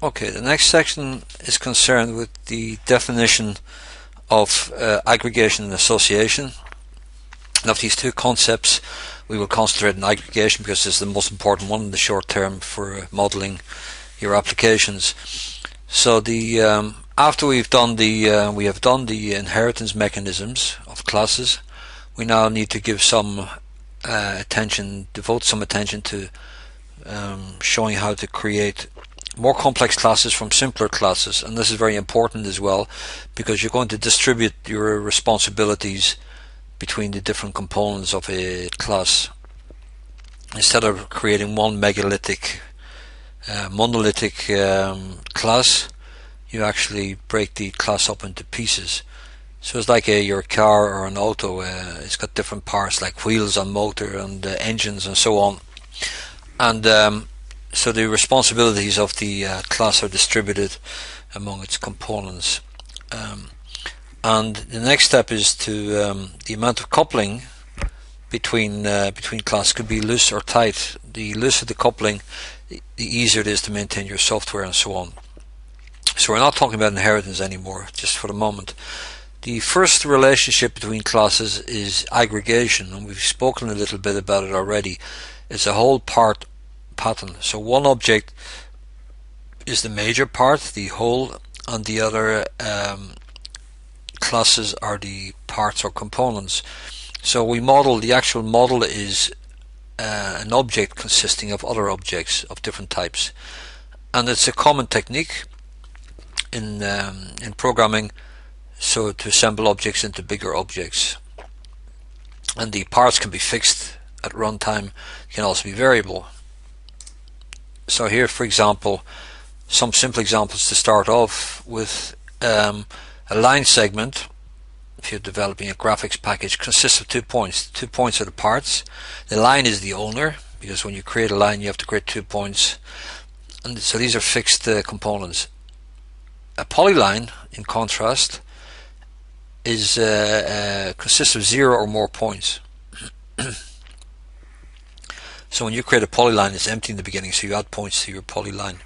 Okay, the next section is concerned with the definition of aggregation and association. And of these two concepts, we will concentrate on aggregation because it's the most important one in the short term for modeling your applications. So the after we have done the inheritance mechanisms of classes, we now need to give some devote some attention to showing how to create more complex classes from simpler classes. And this is very important as well, because you're going to distribute your responsibilities between the different components of a class. Instead of creating one monolithic class, you actually break the class up into pieces. So it's like your car or an auto. It's got different parts like wheels and motor and engines and so on. And so the responsibilities of the class are distributed among its components. And the next step is to the amount of coupling between classes could be loose or tight. The looser the coupling, the easier it is to maintain your software and so on. So we're not talking about inheritance anymore, just for the moment. The first relationship between classes is aggregation, and we've spoken a little bit about it already. It's a whole part pattern. So one object is the major part, the whole, and the other classes are the parts or components. So we model, the actual model is an object consisting of other objects of different types, and it's a common technique in programming, so to assemble objects into bigger objects. And the parts can be fixed at runtime, can also be variable. So here, for example, some simple examples to start off with. A line segment, if you're developing a graphics package, consists of 2 points. 2 points are the parts. The line is the owner, because when you create a line you have to create 2 points, and so these are fixed components. A polyline, in contrast, is consists of 0 or more points. So when you create a polyline, it's empty in the beginning, so you add points to your polyline.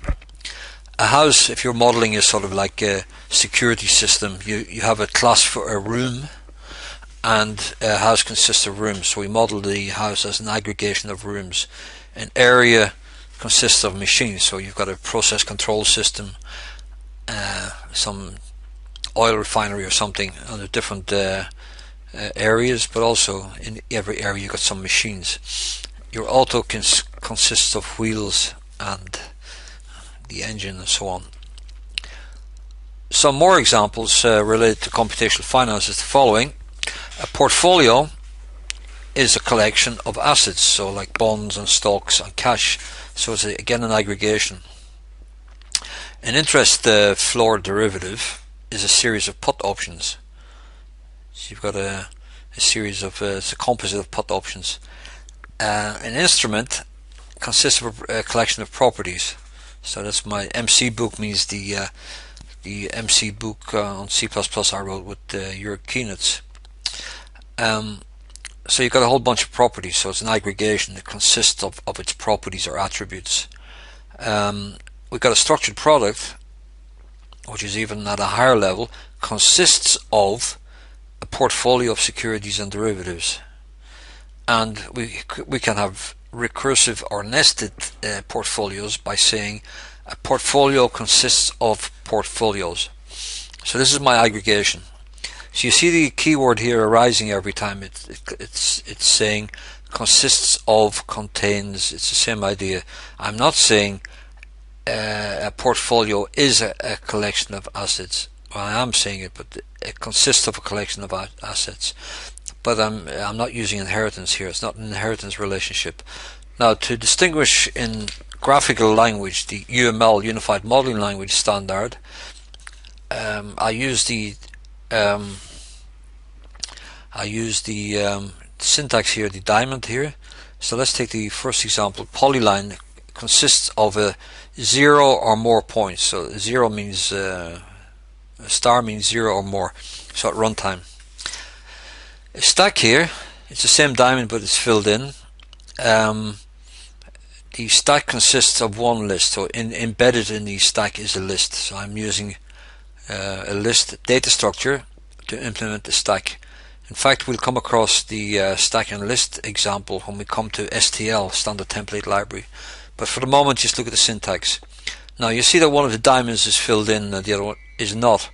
A house, if you're modeling, is sort of like a security system. You have a class for a room, and a house consists of rooms. So we model the house as an aggregation of rooms. An area consists of machines. So you've got a process control system, some oil refinery or something, under different areas, but also in every area you've got some machines. Your auto consists of wheels and the engine and so on. Some more examples related to computational finance is the following. A portfolio is a collection of assets, so like bonds and stocks and cash. So it's again an aggregation. An interest floor derivative is a series of put options. So you've got a series of it's a composite of put options. An instrument consists of a collection of properties. So that's my MC book, means the MC book on C++ I wrote with your keynotes. So you've got a whole bunch of properties, so it's an aggregation that consists of its properties or attributes. We've got a structured product, which is even at a higher level, consists of a portfolio of securities and derivatives. And we can have recursive or nested portfolios by saying a portfolio consists of portfolios. So this is my aggregation. So you see the keyword here arising every time. It's saying consists of, contains. It's the same idea. I'm not saying a portfolio is a collection of assets. Well, I am saying it, but it consists of a collection of assets. But I'm not using inheritance here. It's not an inheritance relationship. Now, to distinguish in graphical language, the UML, Unified Modeling Language standard, I use the syntax here, the diamond here. So let's take the first example. Polyline consists of a 0 or more points. So 0 means a star means 0 or more. So at runtime. A stack here, it's the same diamond but it's filled in. the stack consists of one list, so embedded in the stack is a list. So I'm using a list data structure to implement the stack. In fact, we'll come across the stack and list example when we come to STL, Standard Template Library. But for the moment, just look at the syntax. Now you see that one of the diamonds is filled in and the other one is not.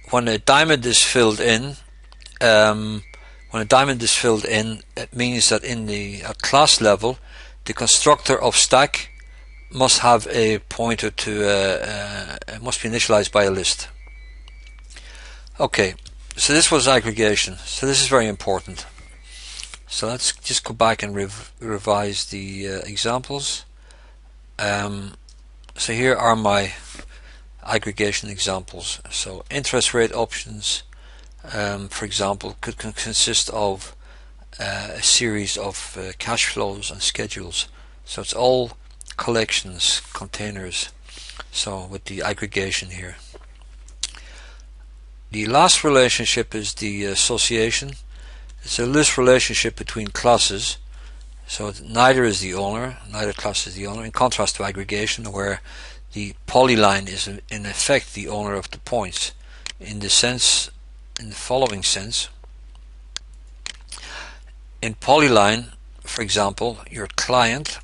When a diamond is filled in, it means that in the class level, the constructor of stack must have a pointer to must be initialized by a list. Okay, so this was aggregation. So this is very important. So let's just go back and revise the examples. So here are my aggregation examples. So interest rate options, for example, could consist of a series of cash flows and schedules. So it's all collections, containers. So with the aggregation here. The last relationship is the association. It's a loose relationship between classes. So neither is the owner, neither class is the owner, in contrast to aggregation, where the polyline is in effect the owner of the points. In the following sense, in polyline, for example, your client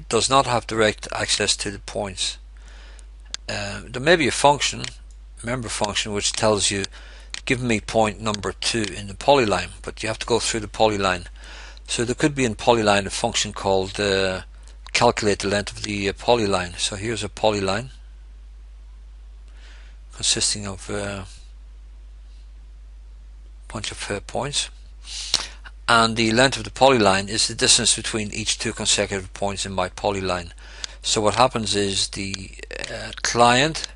does not have direct access to the points. There may be a function, member function, which tells you, give me point number 2 in the polyline, but you have to go through the polyline. So there could be in polyline a function called calculate the length of the polyline. So here's a polyline consisting of a bunch of points, and the length of the polyline is the distance between each two consecutive points in my polyline. So what happens is the client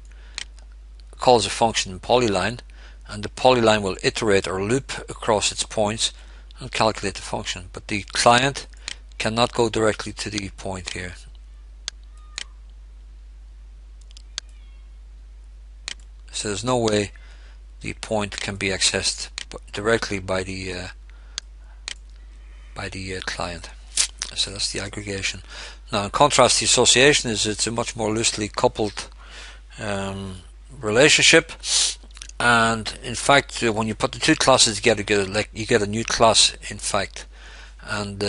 calls a function in polyline, and the polyline will iterate or loop across its points and calculate the function, but the client cannot go directly to the point here. So there's no way the point can be accessed directly by the client. So that's the aggregation. Now in contrast, the association it's a much more loosely coupled relationship, and in fact when you put the two classes together you get a new class, in fact, and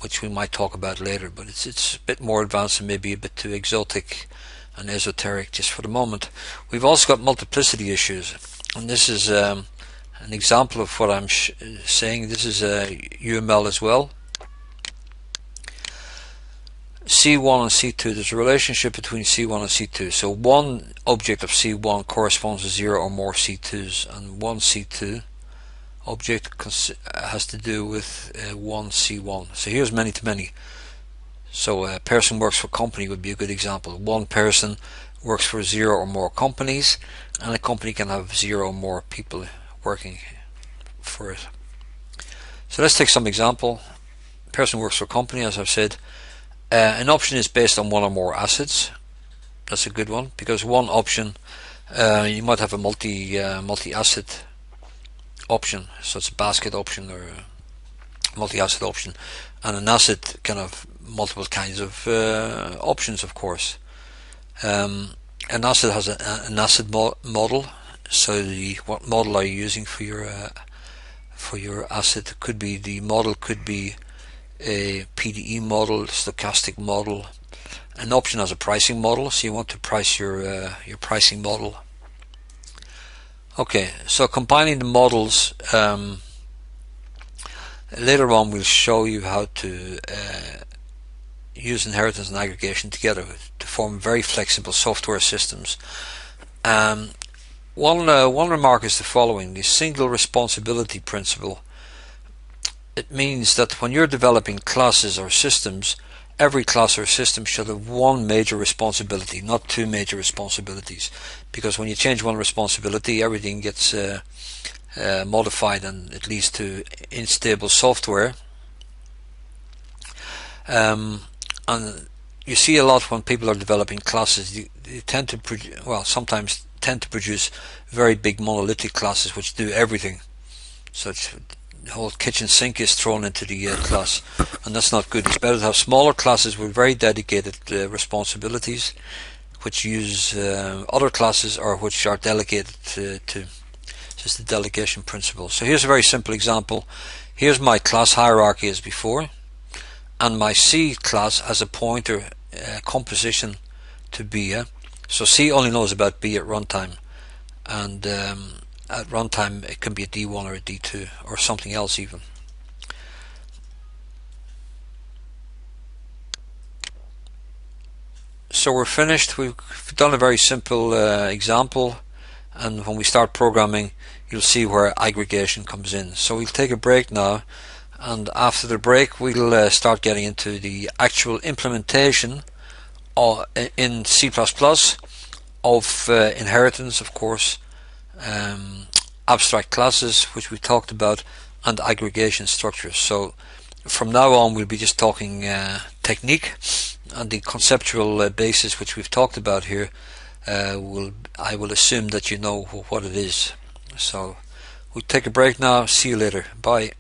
which we might talk about later, but it's a bit more advanced and maybe a bit too exotic and esoteric just for the moment. We've also got multiplicity issues, and this is an example of what I'm saying. This is UML as well. C1 and C2, there's a relationship between C1 and C2. So one object of C1 corresponds to 0 or more C2s, and one C2 object has to do with one C1. So here's many to many. So a person works for company would be a good example. One person works for 0 or more companies, and a company can have 0 or more people working for it. So let's take some example. A person works for a company, as I've said. An option is based on one or more assets. That's a good one, because one option, you might have a multi-asset option, so it's a basket option or a multi-asset option, and an asset can have multiple kinds of options, of course. An asset has an asset model. So what model are you using for your asset? Could be the model could be a PDE model, stochastic model. An option has a pricing model, so you want to price your pricing model. Okay, so combining the models, later on we'll show you how to use inheritance and aggregation together to form very flexible software systems. One remark is the following: the single responsibility principle. It means that when you're developing classes or systems, every class or system should have one major responsibility, not two major responsibilities, because when you change one responsibility, everything gets modified and it leads to unstable software. And you see a lot when people are developing classes, they tend to sometimes tend to produce very big monolithic classes which do everything. So the whole kitchen sink is thrown into the class, and that's not good. It's better to have smaller classes with very dedicated responsibilities, which use other classes or which are delegated to just the delegation principle. So here's a very simple example. Here's my class hierarchy as before, and my C class has a pointer composition to B. So C only knows about B at runtime, and at runtime it can be a D1 or a D2 or something else even. So we're finished. We've done a very simple example, and when we start programming you'll see where aggregation comes in. So we'll take a break now, and after the break we'll start getting into the actual implementation in C++ of inheritance, of course, abstract classes, which we talked about, and aggregation structures. So from now on we'll be just talking technique, and the conceptual basis which we've talked about here I will assume that you know what it is. So we'll take a break now. See you later. Bye.